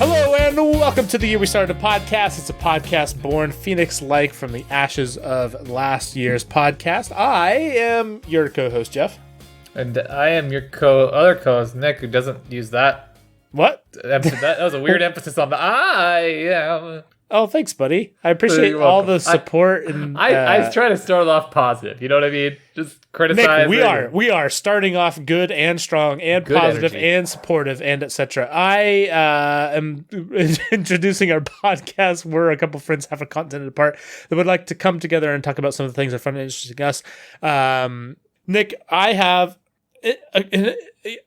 Hello and welcome to The Year We Started a Podcast. It's a podcast born phoenix-like from the ashes of last year's podcast. I am your co-host, Jeff. And I am your other co-host, Nick, who doesn't use that. What? That was a weird emphasis on the I am. Oh, thanks, buddy. I appreciate all the support. I was trying to start it off positive. You know what I mean? Just criticize. Nick, we are starting off good and strong and good positive energy. And supportive and etc. I am introducing our podcast where a couple friends have a continent apart that would like to come together and talk about some of the things that are fun and interesting to us. Nick, I have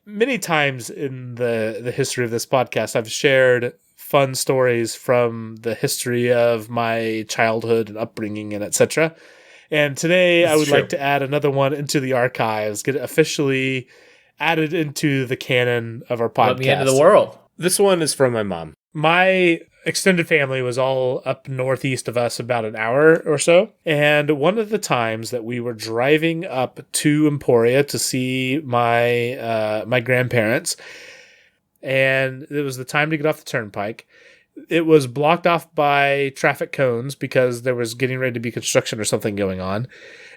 many times in the history of this podcast, I've shared fun stories from the history of my childhood and upbringing and etc. And today I would like to add another one into the archives, get it officially added into the canon of our podcast. Let me into the world. This one is from my mom. My extended family was all up northeast of us about an hour or so. And one of the times that we were driving up to Emporia to see my grandparents, and it was the time to get off the turnpike. It was blocked off by traffic cones because there was getting ready to be construction or something going on.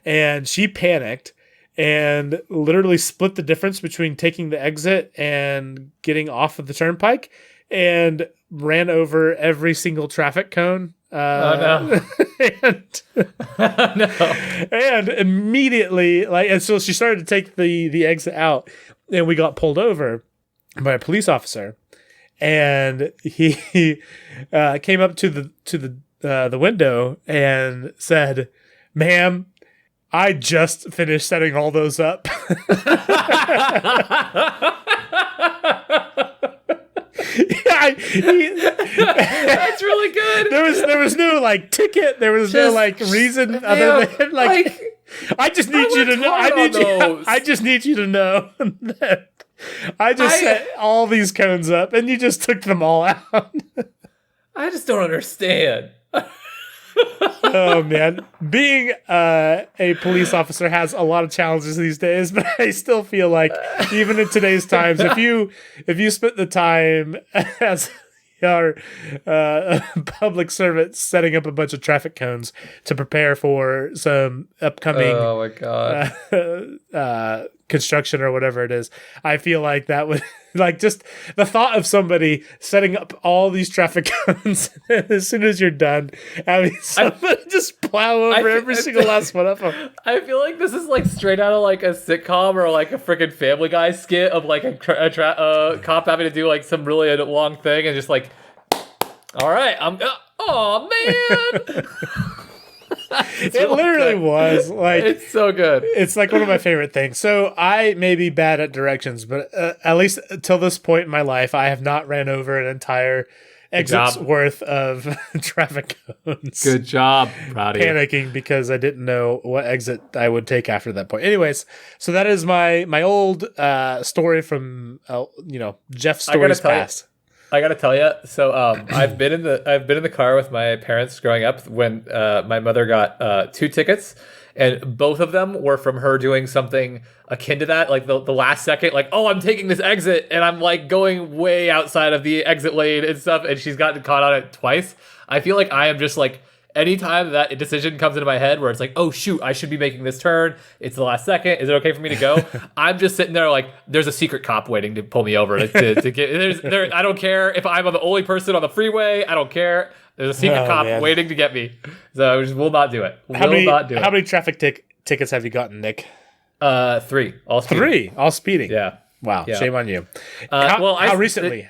And she panicked and literally split the difference between taking the exit and getting off of the turnpike and ran over every single traffic cone. No. And immediately, and so she started to take the exit out, and we got pulled over by a police officer, and he came up to the window and said, "Ma'am, I just finished setting all those up." That's really good. There was no ticket. There was no reason other than I just need you to know. I just need you to know that I just set all these cones up, and you just took them all out. I just don't understand. Oh man, being a police officer has a lot of challenges these days, but I still feel like even in today's times, if you spent the time as our public servant setting up a bunch of traffic cones to prepare for some upcoming construction or whatever it is, I feel like that would just the thought of somebody setting up all these traffic cones as soon as you're done, having somebody just plow over every single last one of them. I feel like this is straight out of a sitcom or a freaking Family Guy skit of a cop having to do some really long thing and just all right, oh man. It literally was it's so good. It's one of my favorite things. So I may be bad at directions, but at least till this point in my life, I have not ran over an entire exit's worth of traffic cones. Good job. Proud of you. Panicking because I didn't know what exit I would take after that point. Anyways, so that is my old story from Jeff's stories past. I gotta tell you, so I've been in the car with my parents growing up when my mother got 2 tickets, and both of them were from her doing something akin to that, the last second, I'm taking this exit, and I'm going way outside of the exit lane and stuff, and she's gotten caught on it twice. I feel like I am just anytime that a decision comes into my head where it's oh shoot, I should be making this turn, it's the last second, is it okay for me to go? I'm just sitting there there's a secret cop waiting to pull me over to get there. I don't care if I'm the only person on the freeway. I don't care. There's a secret cop waiting to get me. So I just will not do it. How many traffic tickets have you gotten, Nick? 3. All speeding. 3. All speeding. Yeah. Wow. Yeah. Shame on you. How recently?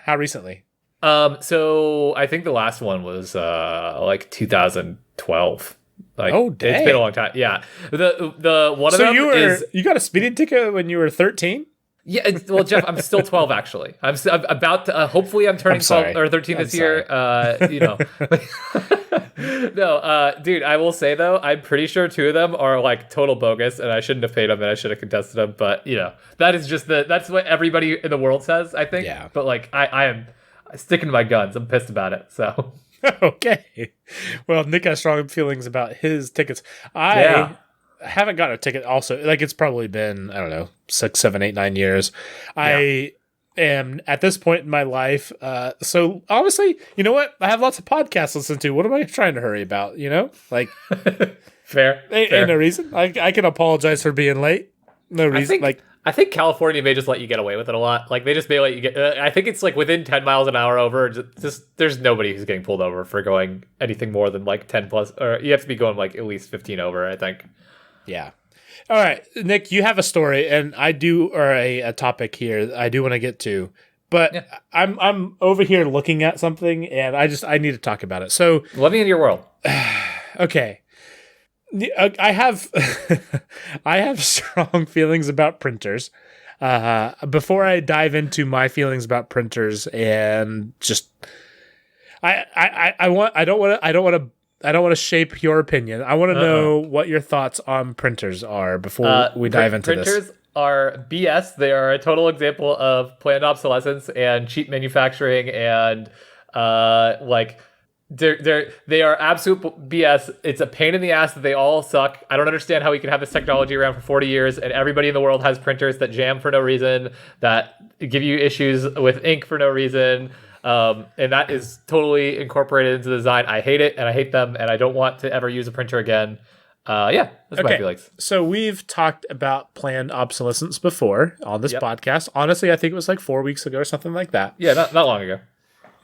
So I think the last one was 2012. Oh, dang. It's been a long time. Yeah. The one of them you got a speeding ticket when you were 13? Yeah. Well, Jeff, I'm still 12 actually. I'm about to. Hopefully, I'm turning 12 or 13 this year. No, dude. I will say though, I'm pretty sure 2 of them are total bogus, and I shouldn't have paid them, and I should have contested them. But that is just that's what everybody in the world says. I think. Yeah. But I am sticking to my guns. I'm pissed about it. So. Okay. Well, Nick has strong feelings about his tickets. I haven't gotten a ticket also. It's probably been, I don't know, 6, 7, 8, 9 years. Yeah. am at this point in my life. So honestly, you know what? I have lots of podcasts to listen to. What am I trying to hurry about? You know, like Fair. ain't no reason. I can apologize for being late. No reason. I think California may just let you get away with it a lot. Like they just may let you get. I think it's like within 10 miles an hour over. Just there's nobody who's getting pulled over for going anything more than like 10 plus, or you have to be going like at least 15 over. I think. Yeah. All right, Nick, you have a story, and I do, or a topic here I do want to get to, but yeah. I'm over here looking at something, and I need to talk about it. So let me in your world. Okay. I have I have strong feelings about printers. Before I dive into my feelings about printers and just I don't want to shape your opinion. I want to know what your thoughts on printers are before we dive into this. Printers are BS. They are a total example of planned obsolescence and cheap manufacturing and they are absolute BS. It's a pain in the ass that they all suck. I don't understand how we can have this technology around for 40 years and everybody in the world has printers that jam for no reason, that give you issues with ink for no reason. And that is totally incorporated into the design. I hate it and I hate them and I don't want to ever use a printer again. That's my feelings. So we've talked about planned obsolescence before on this podcast. Honestly, I think it was like 4 weeks ago or something like that. Yeah, not long ago.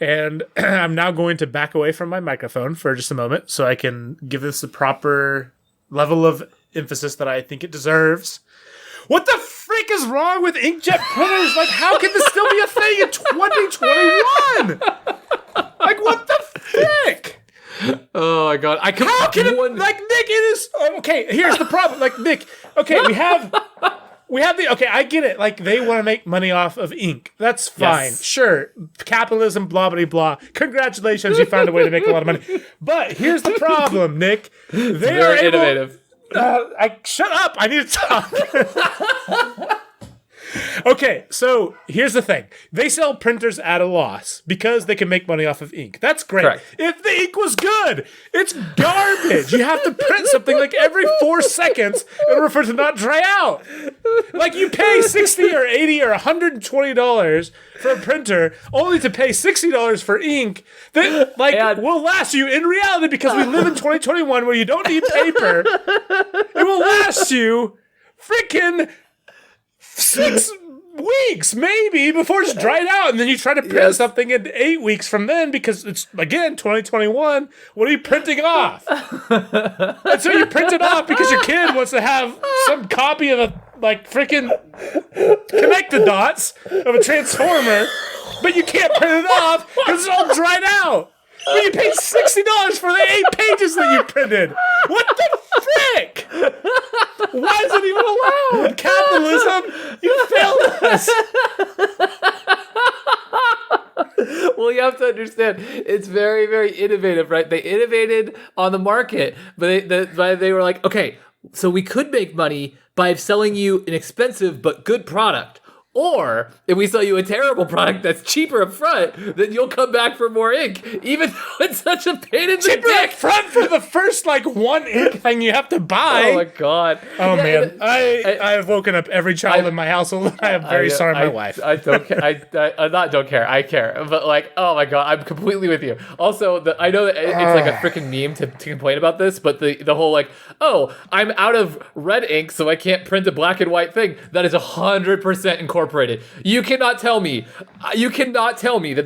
And I'm now going to back away from my microphone for just a moment so I can give this the proper level of emphasis that I think it deserves. What the frick is wrong with inkjet printers? Like, how can this still be a thing in 2021? Like, what the frick? Oh my god! How can it, like, Nick? It is okay. Here's the problem. Like, Nick. Okay, we have the. Okay, I get it. Like, they want to make money off of ink. That's fine. Yes. Sure, capitalism. Blah blah blah. Congratulations, you found a way to make a lot of money. But here's the problem, Nick. They are innovative. Shut up. I need to talk. Okay, so here's the thing. They sell printers at a loss because they can make money off of ink. That's great. Correct. If the ink was good, it's garbage. You have to print something like every 4 seconds in order for it to not dry out. Like, you pay $60 or $80 or $120 for a printer only to pay $60 for ink that will last you in reality, because we live in 2021 where you don't need paper. It will last you freaking 6 weeks, maybe, before it's dried out, and then you try to print something in 8 weeks from then, because it's, again, 2021. What are you printing off? And so you print it off because your kid wants to have some copy of a, like, freaking connect the dots of a transformer, but you can't print it off because it's all dried out. But you paid $60 for the 8 pages that you printed. What the frick? Why is it even allowed? Capitalism, you failed us. Well, you have to understand, it's very, very innovative, right? They innovated on the market, but they were like, okay, so we could make money by selling you an expensive but good product. Or if we sell you a terrible product that's cheaper up front, then you'll come back for more ink, even though it's such a pain in the dick. Cheaper up front for the first, like, one ink thing you have to buy. Oh my god! Oh man, I have woken up every child in my household. I am very sorry, my wife. I don't care. I not don't care. I care, but like, oh my god, I'm completely with you. Also, I know that it's like a freaking meme to complain about this, but the whole like, oh, I'm out of red ink, so I can't print a black and white thing. That is 100% incorporated. You cannot tell me that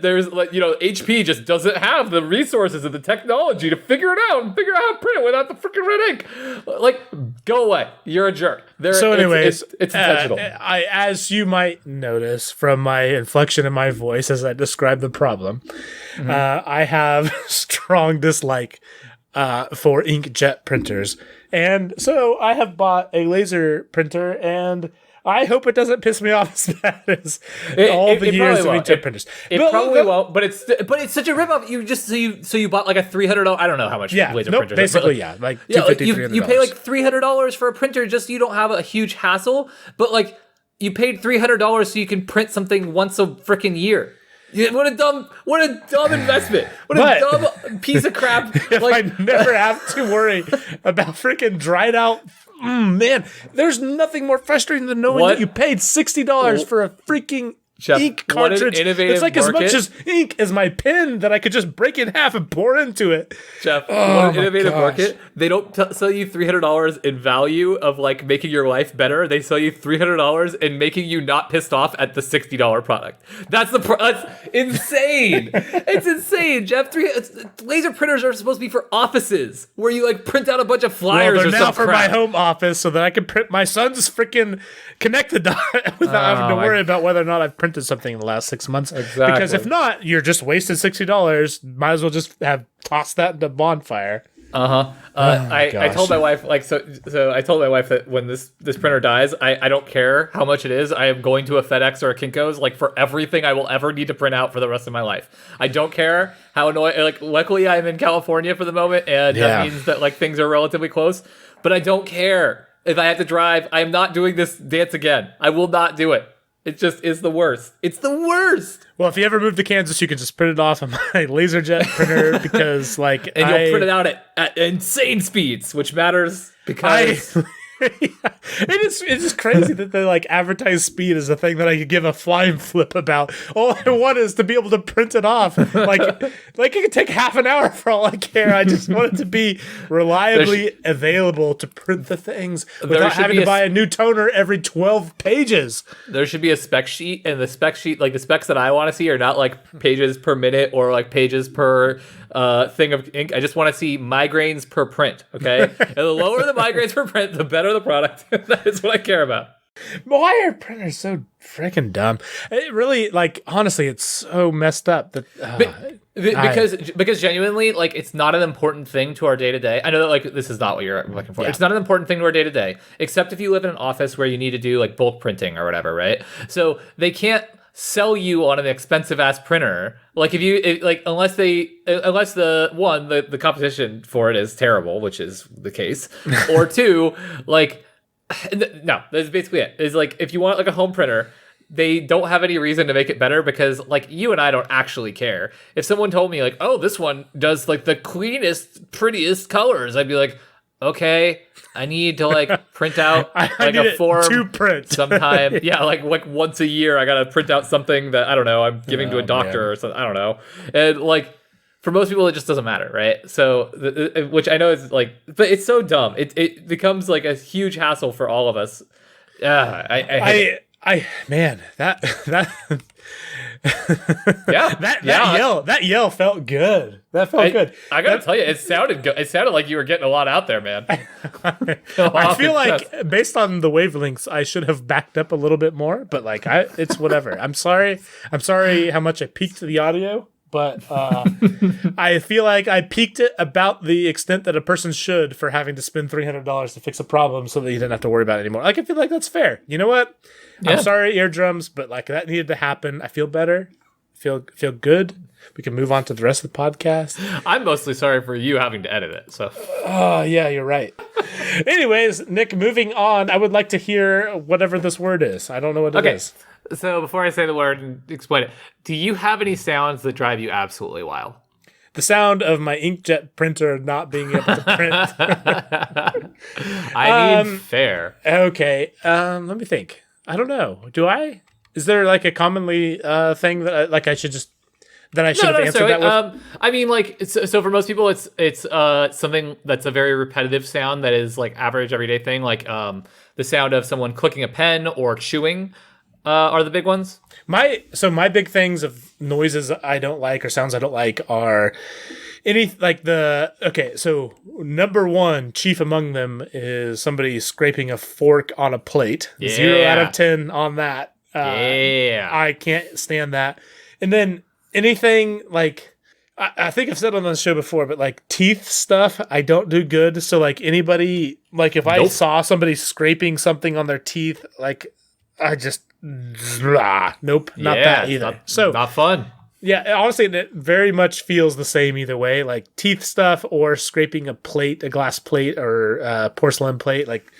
there's like, you know, HP just doesn't have the resources and the technology to figure it out and figure out how to print it without the freaking red ink. Like, go away. You're a jerk. So anyways, it's intentional. As you might notice from my inflection in my voice as I describe the problem, I have strong dislike for inkjet printers. And so I have bought a laser printer, and I hope it doesn't piss me off as bad as all the years of inkjet printers. It probably won't, but it's such a ripoff. You bought like a $300. I don't know how much laser printers. Basically, like $250, you pay like $300 for a printer just so you don't have a huge hassle. But like, you paid $300 so you can print something once a freaking year. What a dumb investment. What a dumb piece of crap. If I never have to worry about freaking dried out. Man, there's nothing more frustrating than knowing that you paid $60 for a freaking Jeff, ink what an cartridge. innovative It's like market. as much as ink as my pen that I could just break in half and pour into it. Jeff, Oh what an my innovative gosh. market. They don't sell you $300 in value of like making your life better. They sell you $300 in making you not pissed off at the $60 product. That's that's insane. It's insane, Jeff. Laser printers are supposed to be for offices where you like print out a bunch of flyers Well, or they're now something. for my home office so that I can print my son's freaking connected dot without having to worry about whether or not I've printed something in the last 6 months. Exactly. Because if not, you're just wasted $60. Might as well just have tossed that into bonfire. I told my wife I told my wife that when this printer dies, I don't care how much it is. I am going to a FedEx or a Kinko's like for everything I will ever need to print out for the rest of my life. I don't care how annoying. Like, luckily I'm in California for the moment, and that means that like things are relatively close. But I don't care if I have to drive. I am not doing this dance again. I will not do it. It just is the worst. It's the worst. Well, if you ever move to Kansas, you can just print it off on my LaserJet printer because, like, And you'll print it out at insane speeds, which matters because it's just crazy that they like advertise speed as a thing that I could give a flying flip about. All I want is to be able to print it off. Like it could take half an hour for all I care. I just want it to be reliably available to print the things without having to buy a new toner every 12 pages. There should be a spec sheet, and the spec sheet, like the specs that I want to see, are not like pages per minute or like pages per thing of ink. I just want to see migraines per print. Okay, and the lower the migraines per print, the better the product. That is what I care about. Why are printers so freaking dumb? It really, like, honestly, it's so messed up that because genuinely, like, it's not an important thing to our day to day. I know that like this is not what you're looking for. Yeah. It's not an important thing to our day to day, except if you live in an office where you need to do like bulk printing or whatever, right? So they can't sell you on an expensive ass printer. Like unless the competition for it is terrible, which is the case, or two, like, no, that's basically it. Is like, if you want like a home printer, they don't have any reason to make it better because like you and I don't actually care. If someone told me like, oh, this one does like the cleanest, prettiest colors, I'd be like, okay, I need to like print out like a form to print sometime. Yeah, like once a year, I gotta print out something that I don't know I'm giving to a doctor man. or something. I don't know, and like for most people, it just doesn't matter, right? So, which I know is like, but it's so dumb. It becomes like a huge hassle for all of us. Man, that yeah, that yell felt good. That felt good. I gotta tell you, it sounded good. It sounded like you were getting a lot out there, man. I feel like based on the wavelengths, I should have backed up a little bit more, but like it's whatever. I'm sorry how much I peaked the audio, but I feel like I peaked it about the extent that a person should for having to spend $300 to fix a problem so that you didn't have to worry about it anymore. Like, I feel like that's fair. You know what? Yeah. I'm sorry, eardrums, but like that needed to happen. I feel better. Feel good. We can move on to the rest of the podcast. I'm mostly sorry for you having to edit it. So. Oh, yeah, you're right. Anyways, Nick, moving on, I would like to hear whatever this word is. I don't know what it is. So before I say the word and explain it, do you have any sounds that drive you absolutely wild? The sound of my inkjet printer not being able to print. I mean, fair. Okay, let me think. I don't know. Do I? Is there like a commonly thing that I should have answered that with? I mean, like, so for most people, it's something that's a very repetitive sound that is like average everyday thing, like the sound of someone clicking a pen or chewing. Are the big ones? My big things of noises I don't like or sounds I don't like are so number one, chief among them is somebody scraping a fork on a plate. Yeah. 0 out of 10 on that. I can't stand that. And then anything like, I think I've said on the show before, but like teeth stuff, I don't do good. So like anybody, like if I saw somebody scraping something on their teeth, like I just, nope, not that either. Not fun. Yeah, honestly, it very much feels the same either way. Like teeth stuff or scraping a glass plate or porcelain plate. Like,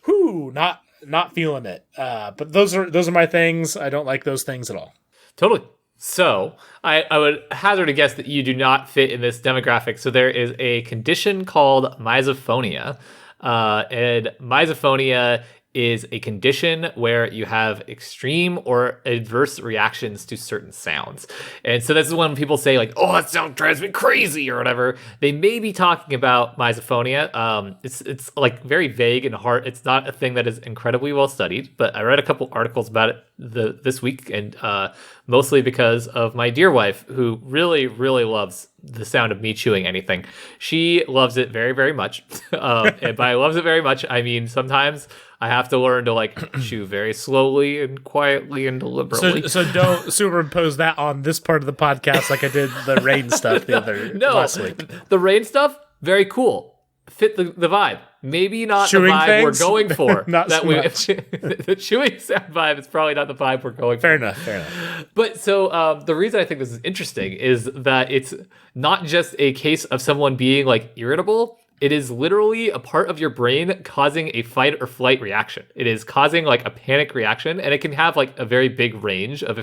not feeling it. But those are my things. I don't like those things at all. Totally. So I would hazard a guess that you do not fit in this demographic. So there is a condition called misophonia. And misophonia is a condition where you have extreme or adverse reactions to certain sounds. And so this is when people say like, oh, that sound drives me crazy or whatever. They may be talking about misophonia. It's like very vague and hard. It's not a thing that is incredibly well studied, but I read a couple articles about it this week, and mostly because of my dear wife, who really, really loves the sound of me chewing anything. She loves it very, very much. And by loves it very much, I mean sometimes I have to learn to like chew very slowly and quietly and deliberately. So don't superimpose that on this part of the podcast like I did the rain stuff last week. The rain stuff, very cool. Fit the vibe. Maybe not chewing the vibe things? We're going for. Not that so much. The chewing sound vibe is probably not the vibe we're going for. Fair enough. But so the reason I think this is interesting is that it's not just a case of someone being like irritable. It is literally a part of your brain causing a fight or flight reaction. It is causing like a panic reaction, and it can have like a very big range of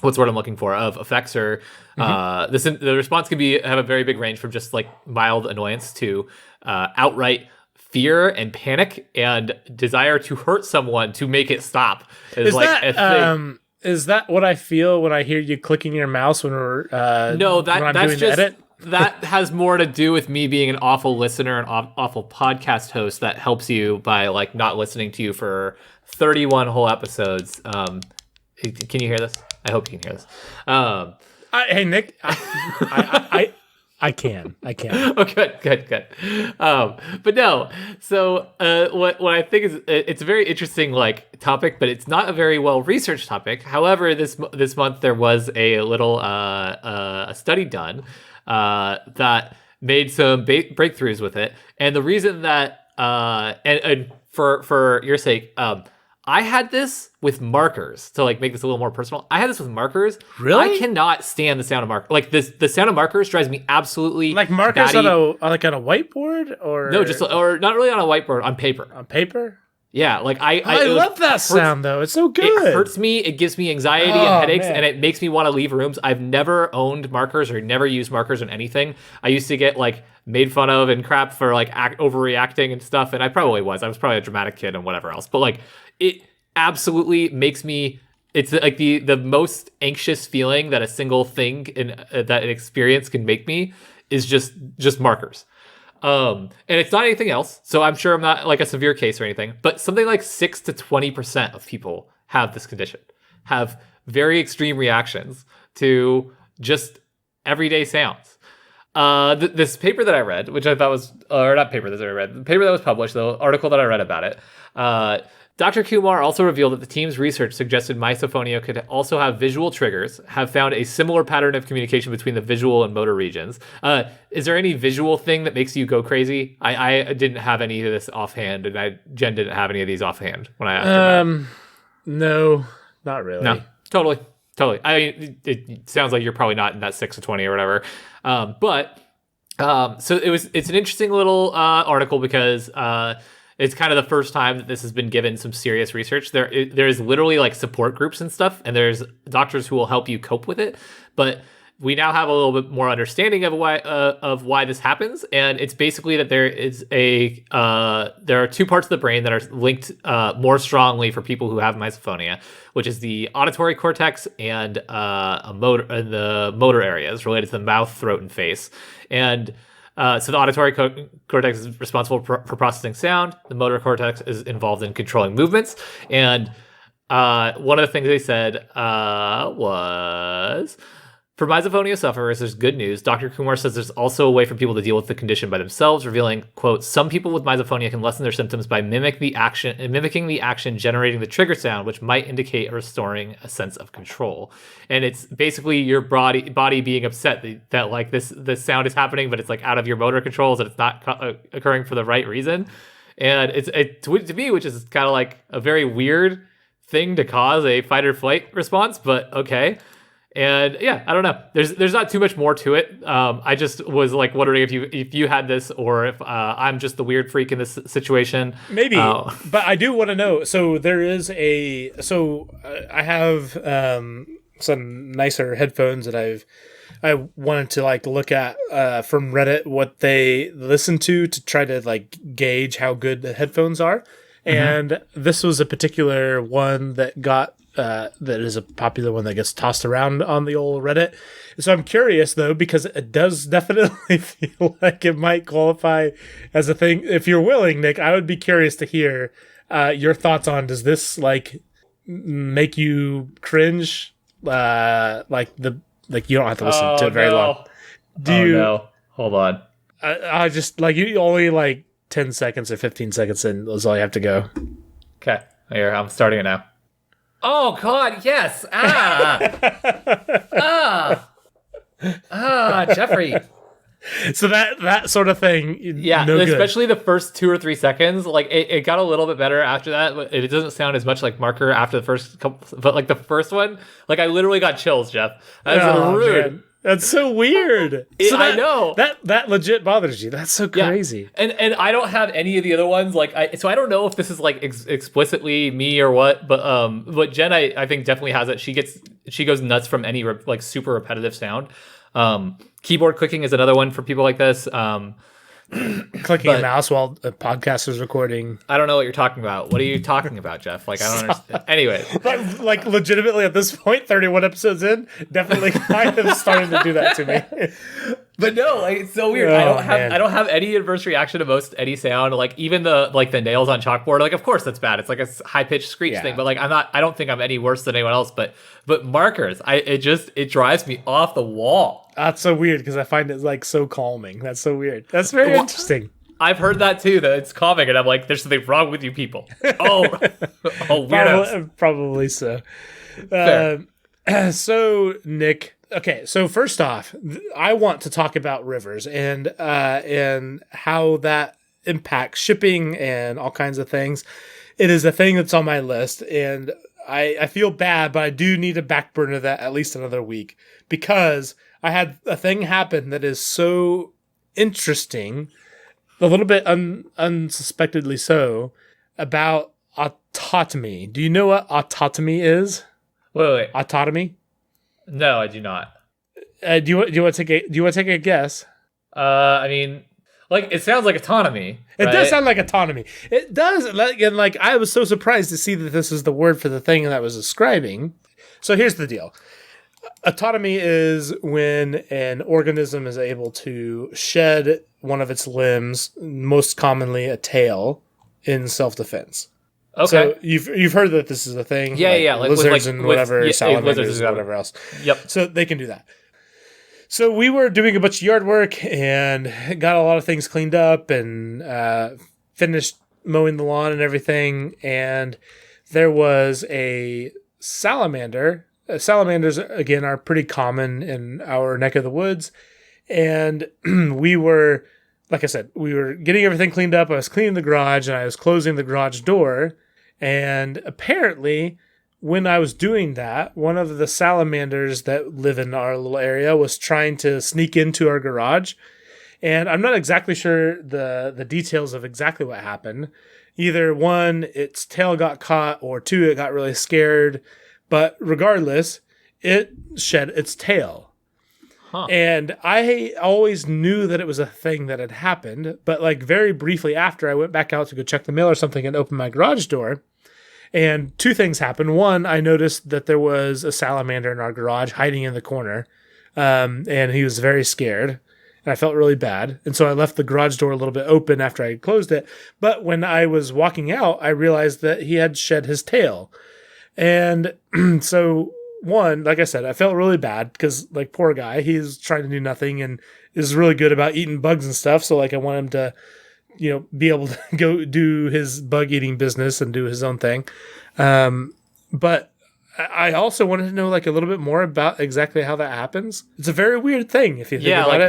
what's the word I'm looking for, of effects, or the response can have a very big range from just like mild annoyance to outright fear and panic and desire to hurt someone to make it stop. Is that what I feel when I hear you clicking your mouse when we're no, when I'm that's doing just the edit? That has more to do with me being an awful listener and awful podcast host that helps you by like not listening to you for 31 whole episodes. Can you hear this? I hope you can hear this. Hey Nick, I can. Oh, good. But no. So what I think is it's a very interesting like topic, but it's not a very well researched topic. However, this month there was a little a study done that made some breakthroughs with it, and the reason that and for your sake, I had this with markers to like make this a little more personal. I had this with markers. Really? I cannot stand the sound of markers. Like the sound of markers drives me absolutely like markers batty. on a whiteboard or no, just or not really on a whiteboard, on paper. On paper? Yeah, like I love that sound though. It's so good. It hurts me. It gives me anxiety and headaches, and it makes me want to leave rooms. I've never owned markers or never used markers on anything. I used to get like made fun of and crap for like overreacting and stuff, and I probably was. I was probably a dramatic kid and whatever else. But like it absolutely makes me. It's like the most anxious feeling that a single thing that an experience can make me is just markers. And it's not anything else, so I'm sure I'm not like a severe case or anything, but something like 6 to 20% of people have this condition, have very extreme reactions to just everyday sounds. This paper that I read, which I thought was, or not paper that I read, the paper that was published, the article that I read about it, Dr. Kumar also revealed that the team's research suggested misophonia could also have visual triggers, have found a similar pattern of communication between the visual and motor regions. Is there any visual thing that makes you go crazy? I didn't have any of this offhand, and Jen didn't have any of these offhand when I asked her. No, not really. No, totally. I mean, it sounds like you're probably not in that 6 to 20 or whatever. So it's an interesting little article because it's kind of the first time that this has been given some serious research. There's literally like support groups and stuff, and there's doctors who will help you cope with it. But we now have a little bit more understanding of why this happens, and it's basically that there are two parts of the brain that are linked more strongly for people who have misophonia, which is the auditory cortex and the motor areas related to the mouth, throat, and face. And so the auditory cortex is responsible for processing sound. The motor cortex is involved in controlling movements. And one of the things they said was, for misophonia sufferers, there's good news. Dr. Kumar says there's also a way for people to deal with the condition by themselves, revealing, quote, some people with misophonia can lessen their symptoms by mimicking the action generating the trigger sound, which might indicate restoring a sense of control. And it's basically your body being upset that like this sound is happening, but it's like out of your motor controls and it's not occurring for the right reason. And to me, which is kind of like a very weird thing to cause a fight or flight response, but okay. And yeah, I don't know. There's not too much more to it. I just was like wondering if you had this, or if I'm just the weird freak in this situation. Maybe, but I do want to know. So there is I have some nicer headphones that I wanted to like look at from Reddit what they listen to try to like gauge how good the headphones are. And this was a particular one that got that is a popular one that gets tossed around on the old Reddit. So I'm curious though, because it does definitely feel like it might qualify as a thing. If you're willing, Nick, I would be curious to hear your thoughts on, does this like make you cringe? Like you don't have to listen to it very long. No. Hold on. I just like you only like 10 seconds or 15 seconds in. That's all you have to go. Okay. Here, I'm starting it now. Oh God, yes. Jeffrey. So that sort of thing. Yeah, no especially the first 2 or 3 seconds. Like it got a little bit better after that. But it doesn't sound as much like Marker after the first couple. But like the first one, like I literally got chills, Jeff. That's rude. Man. That's so weird. I know that legit bothers you. That's so crazy. Yeah. And I don't have any of the other ones. Like so I don't know if this is like explicitly me or what. But Jen, I think definitely has it. She goes nuts from any like super repetitive sound. Keyboard clicking is another one for people like this. Clicking a mouse while a podcast is recording. I don't know what you're talking about. What are you talking about, Jeff? Like, I don't understand. Anyway. Like legitimately at this point, 31 episodes in, definitely kind of starting to do that to me. But no, like, it's so weird. I don't have any adverse reaction to most any sound. Like even the nails on chalkboard. Like of course that's bad. It's like a high pitched screech thing. But like I don't think I'm any worse than anyone else. But markers, it drives me off the wall. That's so weird because I find it like so calming. That's so weird. That's very interesting. I've heard that too. That it's calming, and I'm like, there's something wrong with you people. Weirdos. Probably so. So Nick. Okay, so first off, I want to talk about rivers and how that impacts shipping and all kinds of things. It is a thing that's on my list, and I feel bad, but I do need to backburner that at least another week because I had a thing happen that is so interesting, a little bit unsuspectedly so, about autotomy. Do you know what autotomy is? Wait. Autotomy? No, I do not. Do you want to take a guess? I mean, like it sounds like autonomy. It right? does sound like autonomy. It does. And like I was so surprised to see that this is the word for the thing that I was describing. So here's the deal. Autotomy is when an organism is able to shed one of its limbs, most commonly a tail, in self-defense. Okay. So you've heard that this is a thing. Yeah. Like lizards and whatever, salamanders and whatever else. Yep. So they can do that. So we were doing a bunch of yard work and got a lot of things cleaned up and finished mowing the lawn and everything. And there was a salamander. Salamanders, again, are pretty common in our neck of the woods. And we were, like I said, we were getting everything cleaned up. I was cleaning the garage and I was closing the garage door. And apparently, when I was doing that, one of the salamanders that live in our little area was trying to sneak into our garage. And I'm not exactly sure the details of exactly what happened. Either one, its tail got caught, or two, it got really scared. But regardless, it shed its tail. Huh. And I always knew that it was a thing that had happened. But like very briefly after, I went back out to go check the mail or something and open my garage door. And two things happened. One, I noticed that there was a salamander in our garage hiding in the corner. And he was very scared. And I felt really bad. And so I left the garage door a little bit open after I closed it. But when I was walking out, I realized that he had shed his tail. And so, one, like I said, I felt really bad because, like, poor guy, he's trying to do nothing and is really good about eating bugs and stuff. So, like, I want him to, be able to go do his bug eating business and do his own thing. But I also wanted to know like a little bit more about exactly how that happens. It's a very weird thing if you think about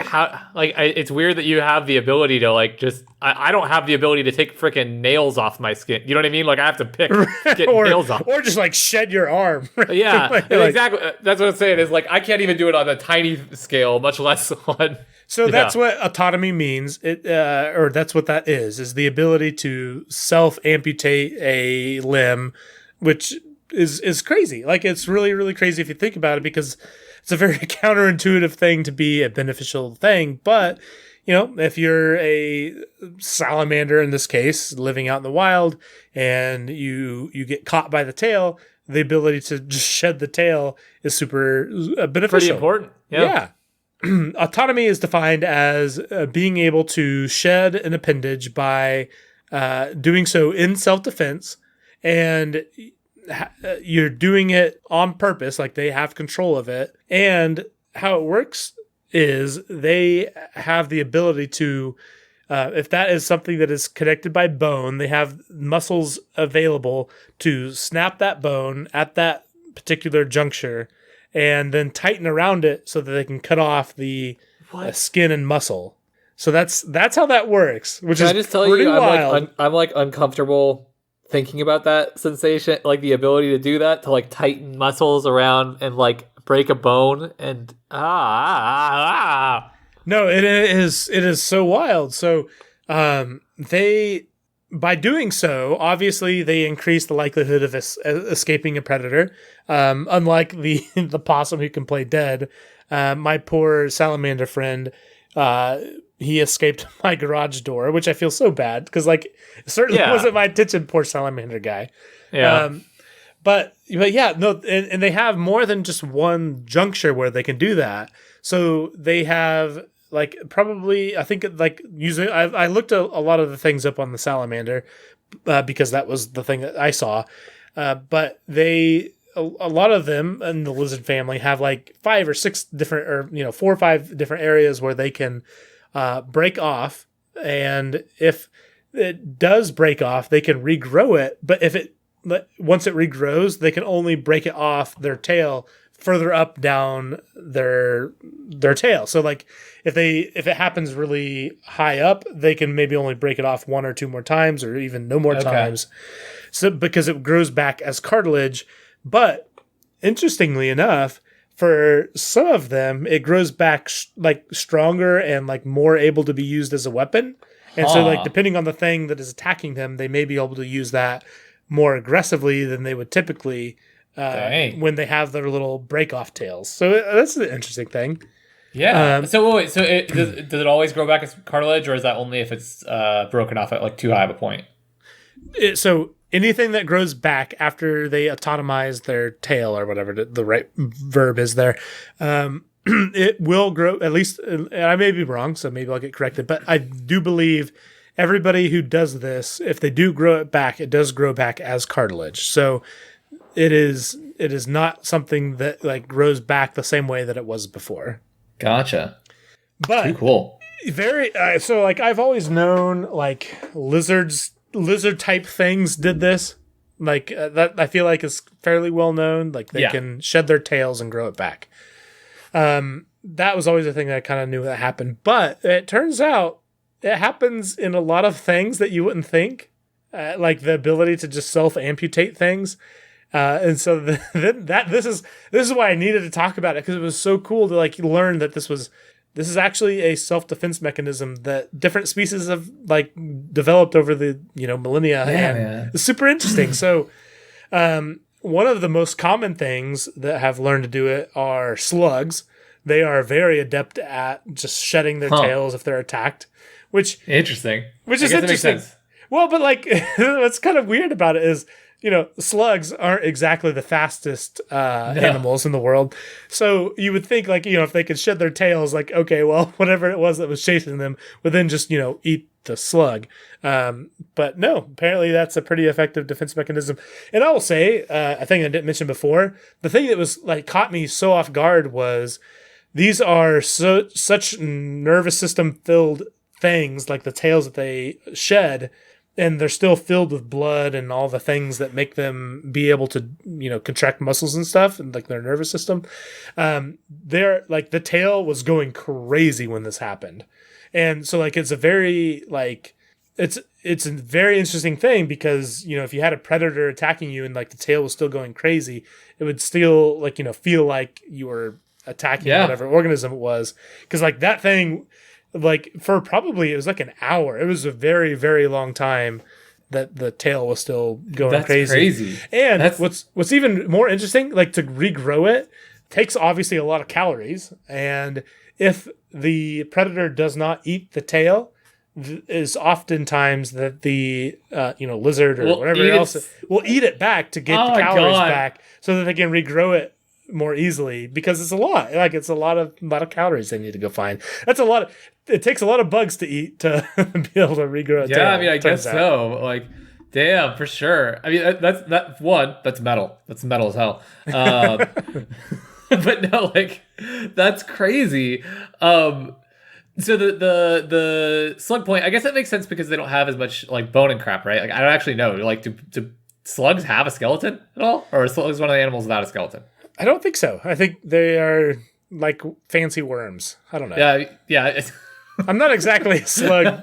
it. It's weird that you have the ability to like just. I don't have the ability to take freaking nails off my skin. You know what I mean? Like I have to pick get nails off, or just like shed your arm. Right? Yeah, exactly. That's what I'm saying. Is like I can't even do it on a tiny scale, much less on. So that's what autotomy means. Or that's what that is the ability to self amputate a limb, which is crazy. Like, it's really, really crazy if you think about it, because it's a very counterintuitive thing to be a beneficial thing. But, if you're a salamander in this case, living out in the wild, and you get caught by the tail, the ability to just shed the tail is super beneficial. Pretty important. Yeah. Autonomy is defined as being able to shed an appendage by doing so in self-defense, and you're doing it on purpose, like they have control of it. And how it works is they have the ability to, if that is something that is connected by bone, they have muscles available to snap that bone at that particular juncture and then tighten around it so that they can cut off the skin and muscle. So that's how that works, which Can is I just tell pretty you, wild. I'm like uncomfortable thinking about that sensation, like the ability to do that, to like tighten muscles around and like break a bone and No, it is so wild. So they, by doing so, obviously they increase the likelihood of escaping a predator. Unlike the possum who can play dead, my poor salamander friend, he escaped my garage door, which I feel so bad because, like, it certainly wasn't my intention. Poor salamander guy. Yeah. But yeah, no, and they have more than just one juncture where they can do that. So they have, like, probably, I think, like, usually I looked a lot of the things up on the salamander because that was the thing that I saw. But a lot of them in the lizard family have like 5 or 6 different, or 4 or 5 different areas where they can break off. And if it does break off, they can regrow it. But once it regrows, they can only break it off their tail further up down their tail. So, like, if it happens really high up, they can maybe only break it off 1 or 2 more times, or even no more times. So, because it grows back as cartilage. But interestingly enough, for some of them, it grows back like stronger and like more able to be used as a weapon. And so, like, depending on the thing that is attacking them, they may be able to use that more aggressively than they would typically when they have their little break-off tails. So that's an interesting thing. Yeah. So wait. So does it always grow back as cartilage, or is that only if it's broken off at like too high of a point? So anything that grows back after they autonomize their tail, or whatever the right verb is there, it will grow, at least, and I may be wrong, so maybe I'll get corrected, but I do believe everybody who does this, if they do grow it back, it does grow back as cartilage. So it is not something that like grows back the same way that it was before. Gotcha. But too cool. Very so, like, I've always known, like, lizard type things did this. Like, that I feel like is fairly well known. Like, they can shed their tails and grow it back. That was always a thing that I kind of knew that happened. But it turns out it happens in a lot of things that you wouldn't think, like the ability to just self-amputate things. And so this is why I needed to talk about it, because it was so cool to like learn that this is actually a self-defense mechanism that different species have like developed over the millennia. Yeah. It's super interesting. So one of the most common things that have learned to do it are slugs. They are very adept at just shedding their tails if they're attacked, which is interesting. Well, but like what's kind of weird about it is, slugs aren't exactly the fastest animals in the world. So you would think, like, if they could shed their tails, like, okay, well, whatever it was that was chasing them would then just, eat the slug. But no, apparently that's a pretty effective defense mechanism. And I will say, a thing I didn't mention before, the thing that was like caught me so off guard was these are such nervous system filled things, like the tails that they shed, and they're still filled with blood and all the things that make them be able to, contract muscles and stuff, and like their nervous system. They're like, the tail was going crazy when this happened. And so, like, it's a very, like, it's a very interesting thing, because, if you had a predator attacking you and like the tail was still going crazy, it would still, like, feel like you were attacking whatever organism it was. Because like that thing, like, for probably, it was like an hour. It was a very, very long time. that the tail was still going That's crazy. And That's what's even more interesting, like to regrow it takes obviously a lot of calories, and if the predator does not eat the tail, is oftentimes that the lizard or whatever else will eat it back to get the calories back, so that they can regrow it more easily, because it's a lot. Like it's a lot of calories they need to go find. That's a lot. It takes a lot of bugs to eat to be able to regrow a tail. Yeah, I mean, I guess so. Like, damn, for sure. I mean, that's metal. That's metal as hell. But no, like, that's crazy. So the slug point, I guess that makes sense because they don't have as much like bone and crap, right? Like, I don't actually know. Like, do slugs have a skeleton at all, or is slugs one of the animals without a skeleton? I don't think so. I think they are like fancy worms. I don't know. Yeah. I'm not exactly a slug.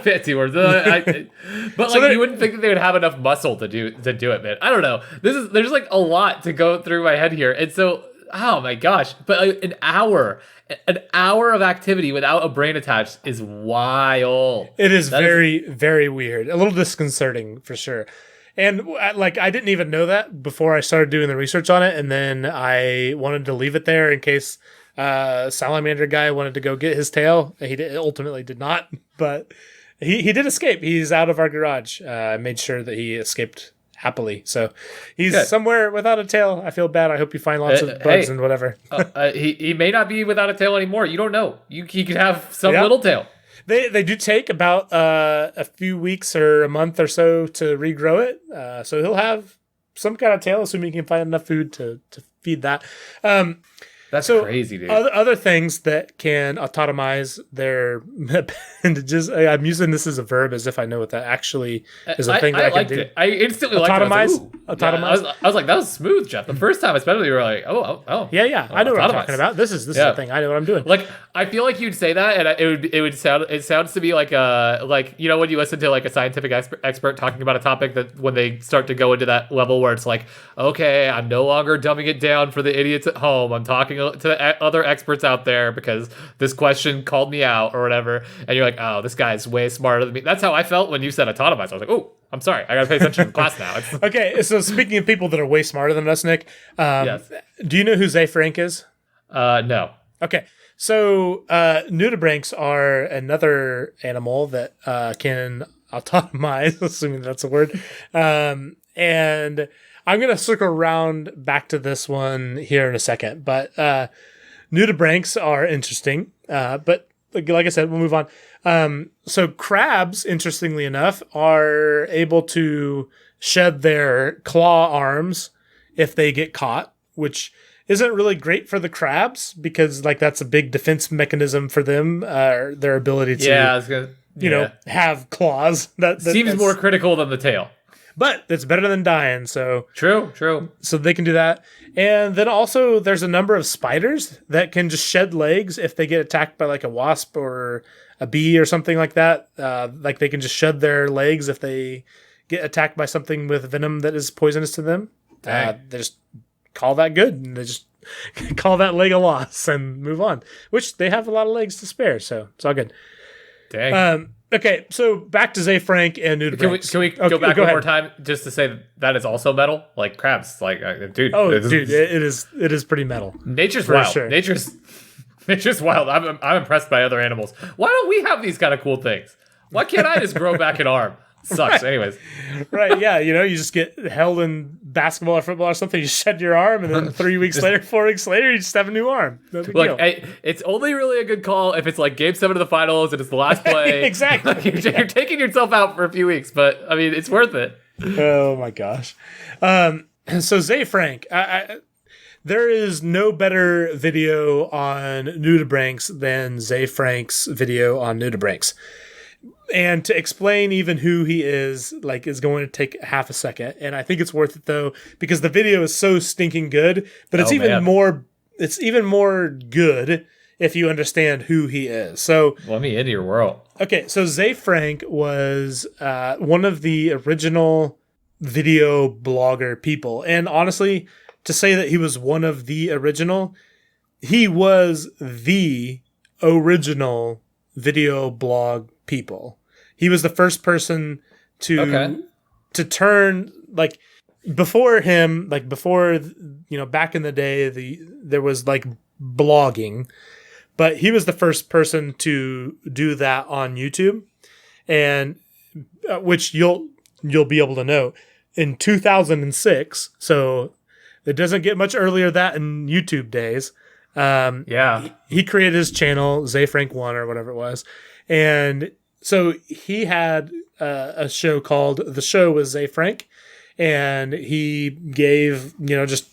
Fancy worms. But like, you wouldn't think that they would have enough muscle to do it, man. I don't know. There's like a lot to go through my head here, and so. Oh my gosh. But an hour of activity without a brain attached is wild. It is very weird. A little disconcerting for sure. And like, I didn't even know that before I started doing the research on it. And then I wanted to leave it there in case salamander guy wanted to go get his tail. He ultimately did not, but he did escape. He's out of our garage. I made sure that he escaped happily. So he's good. Somewhere without a tail. I feel bad. I hope you find lots of bugs and whatever. He may not be without a tail anymore. You don't know. He could have some little tail. They do take about a few weeks or a month or so to regrow it. So he'll have some kind of tail, assuming he can find enough food to feed that. That's crazy, dude. Other things that can autotomize their appendages. I'm using this as a verb as if I know what that actually is a thing that I can do. I instantly liked it. Autotomize. Yeah, I was like, that was smooth, Jeff. The first time, especially, you were like, oh. Yeah. I know what I'm talking about. This is a thing. I know what I'm doing. Like, I feel like you'd say that, and it sounds to me like when you listen to like a scientific expert talking about a topic, that when they start to go into that level where it's like, okay, I'm no longer dumbing it down for the idiots at home. I'm talking to other experts out there because this question called me out or whatever, and you're like, oh, this guy's way smarter than me. That's how I felt when you said autotomize. I was like, oh, I'm sorry, I gotta pay attention in class now. Okay, so speaking of people that are way smarter than us, Nick, yes. Do you know who Zay Frank is? No. Okay, so nudibranchs are another animal that can autotomize, assuming that's a word, and I'm going to circle around back to this one here in a second, but nudibranchs are interesting. But like I said, we'll move on. So crabs, interestingly enough, are able to shed their claw arms if they get caught, which isn't really great for the crabs because like that's a big defense mechanism for them, their ability to have claws. That seems more critical than the tail. But it's better than dying, so... True. So they can do that. And then also, there's a number of spiders that can just shed legs if they get attacked by, like, a wasp or a bee or something like that. Like, they can just shed their legs if they get attacked by something with venom that is poisonous to them. They just call that good, and they just call that leg a loss and move on. Which, they have a lot of legs to spare, so it's all good. Dang. Okay, so back to Zay Frank and nudibranchs. Can we go back one more time just to say that is also metal? Like crabs, like dude. It is pretty metal. Nature's wild. Sure. Nature's wild. I'm impressed by other animals. Why don't we have these kind of cool things? Why can't I just grow back an arm? Sucks. Right. Anyways. Right, yeah. You just get held in basketball or football or something, you shed your arm, and then 3 weeks later, 4 weeks later, you just have a new arm. No big deal. It's only really a good call if it's like game 7 of the finals and it's the last play. Exactly. You're taking yourself out for a few weeks, but I mean, it's worth it. Oh my gosh. So Zay Frank, there is no better video on nudibranchs than Zay Frank's video on nudibranchs. And to explain even who he is going to take half a second. And I think it's worth it though, because the video is so stinking good, but it's even more good if you understand who he is. So let me into your world. Okay. So Zay Frank was one of the original video blogger people. And honestly, to say that he was one of the original, he was the original video blog people. He was the first person to turn like before him, like before back in the day, there was like blogging, but he was the first person to do that on YouTube, and which you'll be able to know in 2006. So it doesn't get much earlier that in YouTube days. He created his channel, Zay Frank 1 or whatever it was. And so he had a show called The Show with Zay Frank. And he gave, just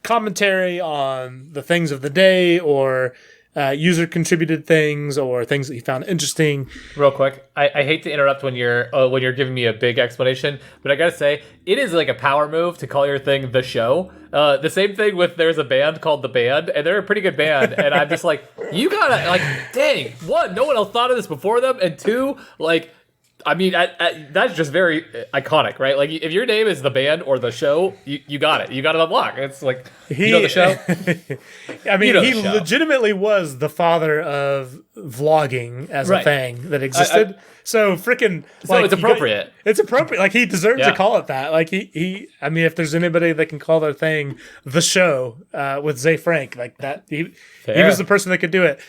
commentary on the things of the day or user contributed things or things that he found interesting. Real quick, I hate to interrupt when you're giving me a big explanation, but I gotta say it is like a power move to call your thing The Show. The same thing with there's a band called The Band, and they're a pretty good band, and I'm just like, you gotta like, dang, one, no one else thought of this before them, and two, like. I mean, that's just very iconic, right? Like, if your name is The Band or The Show, you got it. You got it unlocked. It's like, you know The Show? I mean, he legitimately was the father of vlogging as a thing that existed. So freaking... So it's appropriate. It's appropriate. Like, he deserves to call it that. Like, I mean, if there's anybody that can call their thing The Show with Zay Frank, like that, he was the person that could do it.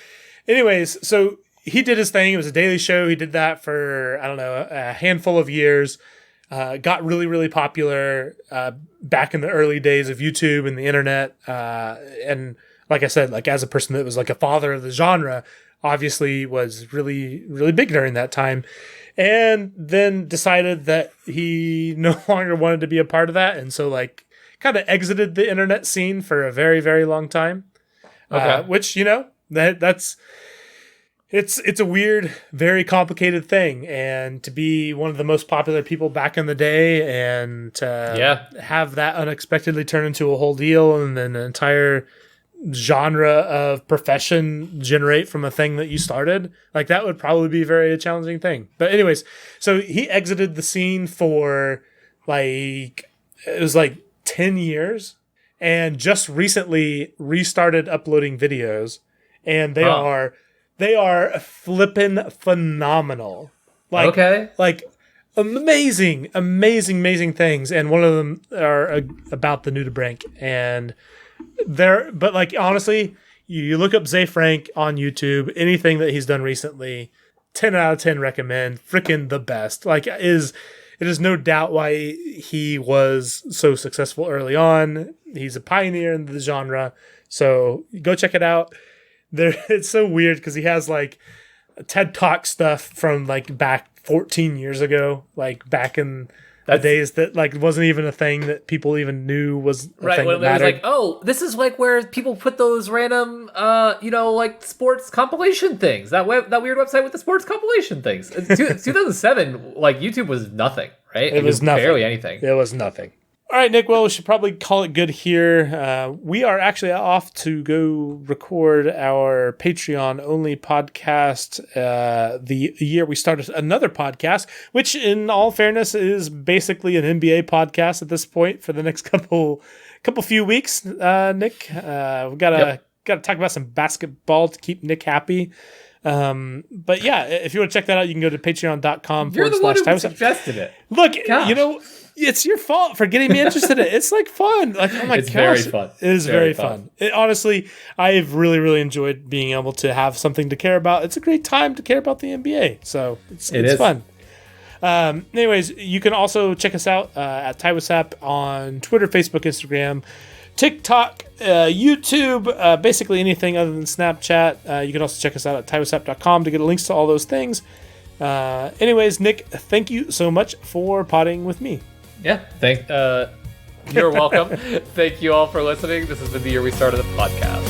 Anyways, so... he did his thing. It was a daily show. He did that for, I don't know, a handful of years. Got really, really popular back in the early days of YouTube and the internet. And like I said, like as a person that was like a father of the genre, obviously was really, really big during that time. And then decided that he no longer wanted to be a part of that. And so like kind of exited the internet scene for a very, very long time. Which, that's... It's a weird, very complicated thing, and to be one of the most popular people back in the day, and to have that unexpectedly turn into a whole deal, and then an entire genre of profession generate from a thing that you started, like that would probably be a very challenging thing. But anyways, so he exited the scene for like it was like 10 years, and just recently restarted uploading videos, and they are flippin' phenomenal. Like amazing things. And one of them are about the nudibranch. And but like, honestly, you look up Zay Frank on YouTube, anything that he's done recently, 10 out of 10 recommend. Freaking the best. Like, it is no doubt why he was so successful early on. He's a pioneer in the genre. So go check it out. It's so weird because he has like TED Talk stuff from like back 14 years ago, like back in the days that like wasn't even a thing that people even knew was a thing that mattered. It was like, oh, this is like where people put those random, like sports compilation things. That weird website with the sports compilation things. 2007, like YouTube was nothing, right? It was nothing. Barely anything. It was nothing. All right, Nick, well, we should probably call it good here. We are actually off to go record our Patreon-only podcast the year we started another podcast, which, in all fairness, is basically an NBA podcast at this point for the next couple few weeks, Nick. We've got to talk about some basketball to keep Nick happy. But yeah, if you want to check that out, you can go to patreon.com. You're the one who suggested it. Look, it's your fault for getting me interested in it. It's like fun. Like, oh my gosh. It's very fun. It is very fun. Honestly, I've really, really enjoyed being able to have something to care about. It's a great time to care about the NBA. So it's fun. Anyways, you can also check us out at TiWasap on Twitter, Facebook, Instagram, TikTok, YouTube, basically anything other than Snapchat. You can also check us out at TiWasap.com to get links to all those things. Anyways, Nick, thank you so much for potting with me. Yeah, you're welcome. Thank you all for listening. This has been the year we started the podcast.